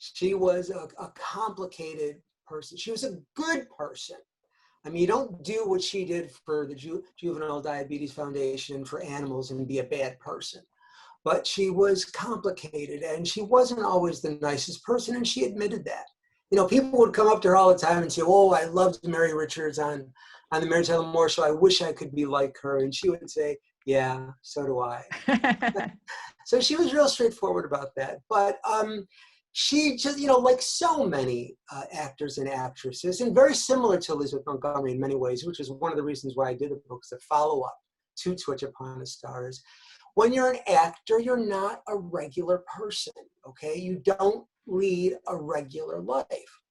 She was a complicated person. She was a good person. I mean, you don't do what she did for the Juvenile Diabetes Foundation for animals and be a bad person. But she was complicated, and she wasn't always the nicest person, and she admitted that. You know, people would come up to her all the time and say, "Oh, I loved Mary Richards on the Mary Tyler Moore Show. I wish I could be like her." And she would say, "Yeah, so do I." So she was real straightforward about that. But she just, you know, like so many actors and actresses, and very similar to Elizabeth Montgomery in many ways, which is one of the reasons why I did the book, as a follow-up to Twitch Upon a Star. Is when you're an actor, you're not a regular person, okay? You don't lead a regular life.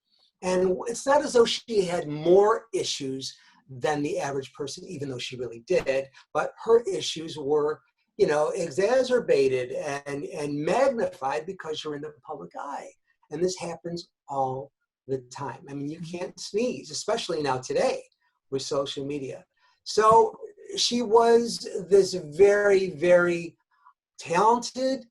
And it's not as though she had more issues than the average person, even though she really did, but her issues were, you know, exacerbated and magnified because you're in the public eye. And this happens all the time. I mean, you can't sneeze, especially now today with social media. So she was this very, very talented,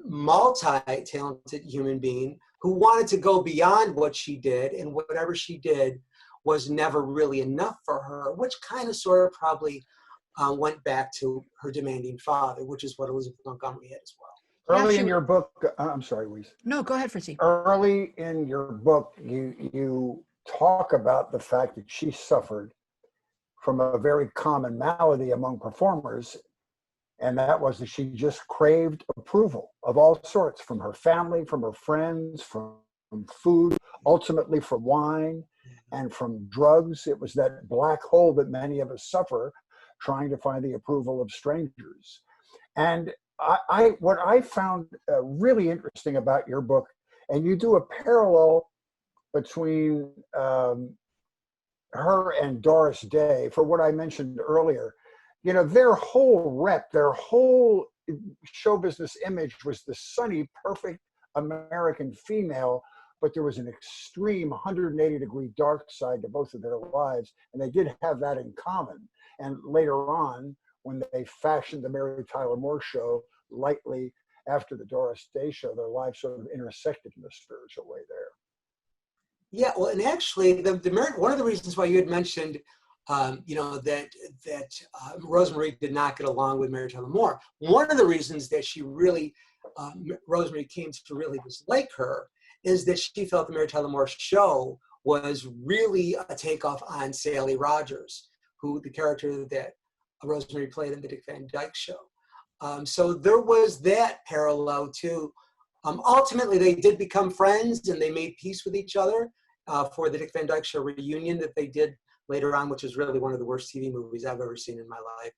multi-talented human being who wanted to go beyond what she did, and whatever she did was never really enough for her, which kind of sort of probably went back to her demanding father, which is what Elizabeth Montgomery had as well. Early in your book, I'm sorry, Weiss. No, go ahead, Fritzy. Early in your book, you talk about the fact that she suffered from a very common malady among performers, and that was that she just craved approval of all sorts, from her family, from her friends, from food, ultimately from wine, and from drugs. It was that black hole that many of us suffer, trying to find the approval of strangers. And what I found really interesting about your book, and you do a parallel between her and Doris Day for what I mentioned earlier. You know, their whole their whole show business image was the sunny, perfect American female, but there was an extreme 180-degree dark side to both of their lives, and they did have that in common. And later on, when they fashioned the Mary Tyler Moore Show lightly after the Doris Day Show, their lives sort of intersected in a spiritual way there. Yeah, well, and actually, one of the reasons why you had mentioned, you know, that Rosemary did not get along with Mary Tyler Moore. One of the reasons that she really, Rosemary came to really dislike her, is that she felt the Mary Tyler Moore Show was really a takeoff on Sally Rogers, who the character that Rosemary played in the Dick Van Dyke Show. So there was that parallel too. Ultimately, they did become friends, and they made peace with each other for the Dick Van Dyke Show reunion that they did later on, which is really one of the worst TV movies I've ever seen in my life,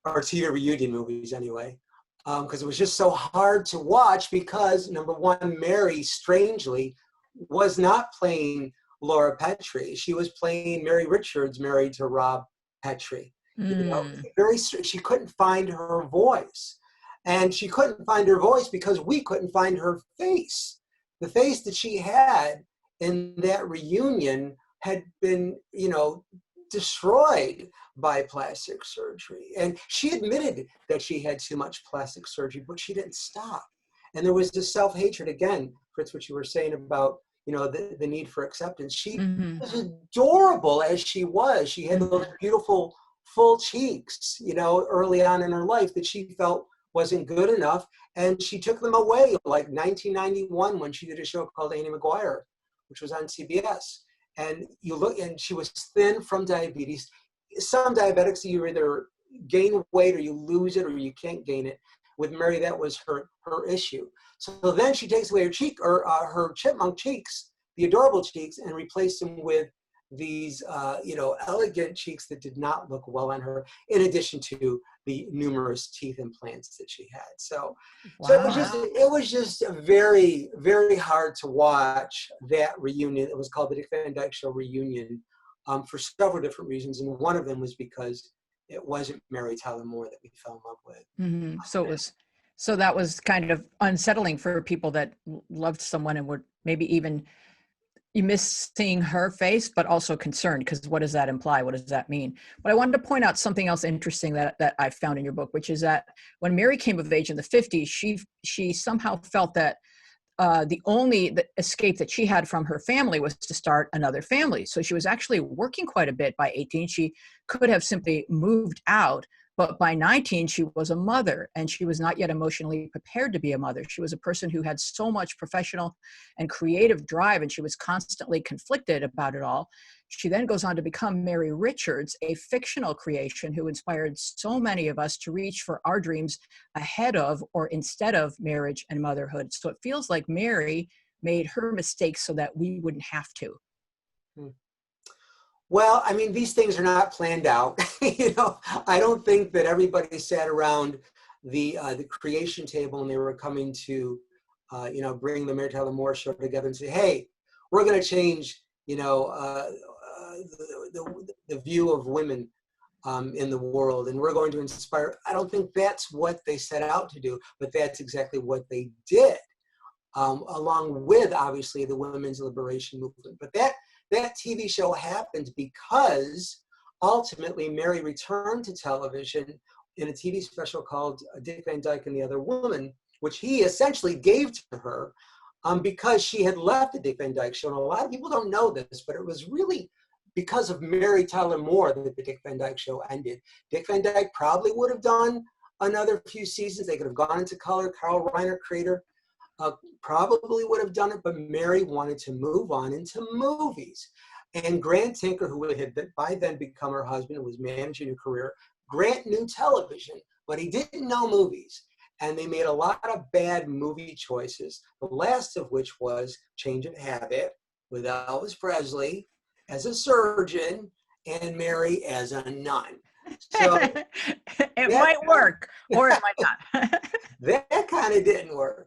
or TV reunion movies anyway, because it was just so hard to watch because, number one, Mary, strangely, was not playing Laura Petrie. She was playing Mary Richards, married to Rob Petrie. You know, she couldn't find her voice. And she couldn't find her voice because we couldn't find her face. The face that she had in that reunion had been, you know, destroyed by plastic surgery. And she admitted that she had too much plastic surgery, but she didn't stop. And there was this self-hatred, again, Fritz, what you were saying about, you know, the need for acceptance. She was adorable as she was. She had those beautiful full cheeks, you know, early on in her life that she felt wasn't good enough, and she took them away, like 1991 when she did a show called Annie McGuire, which was on CBS. And you look, and she was thin from diabetes. Some diabetics, you either gain weight or you lose it or you can't gain it. With Mary, that was her issue. So then she takes away her cheek, or her chipmunk cheeks, the adorable cheeks, and replaced them with these, you know, elegant cheeks that did not look well on her, in addition to the numerous teeth implants that she had. So, so it was just a very, very hard to watch that reunion. It was called the Dick Van Dyke Show reunion for several different reasons, and one of them was because it wasn't Mary Tyler Moore that we fell in love with. So that was kind of unsettling for people that loved someone and were maybe even, you miss seeing her face, but also concerned, because what does that imply? What does that mean? But I wanted to point out something else interesting that I found in your book, which is that when Mary came of age in the 50s, she somehow felt that the escape that she had from her family was to start another family. So she was actually working quite a bit by 18. She could have simply moved out, but by 19, she was a mother, and she was not yet emotionally prepared to be a mother. She was a person who had so much professional and creative drive, and she was constantly conflicted about it all. She then goes on to become Mary Richards, a fictional creation who inspired so many of us to reach for our dreams ahead of or instead of marriage and motherhood. So it feels like Mary made her mistakes so that we wouldn't have to. Hmm. Well, I mean, these things are not planned out. I don't think that everybody sat around the creation table and they were coming to, bring the Mary Tyler Moore Show together and say, hey, we're going to change, the view of women in the world, and we're going to inspire. I don't think that's what they set out to do, but that's exactly what they did, along with, obviously, the women's liberation movement. But that TV show happened because ultimately Mary returned to television in a TV special called Dick Van Dyke and the Other Woman, which he essentially gave to her because she had left the Dick Van Dyke Show. And a lot of people don't know this, but it was really because of Mary Tyler Moore that the Dick Van Dyke Show ended. Dick Van Dyke probably would have done another few seasons. They could have gone into color. Carl Reiner, creator, probably would have done it, but Mary wanted to move on into movies. And Grant Tinker, who had by then become her husband, was managing a career. Grant knew television, but he didn't know movies. And they made a lot of bad movie choices, the last of which was Change of Habit with Elvis Presley as a surgeon and Mary as a nun. So it might work, or it might not. that kind of didn't work.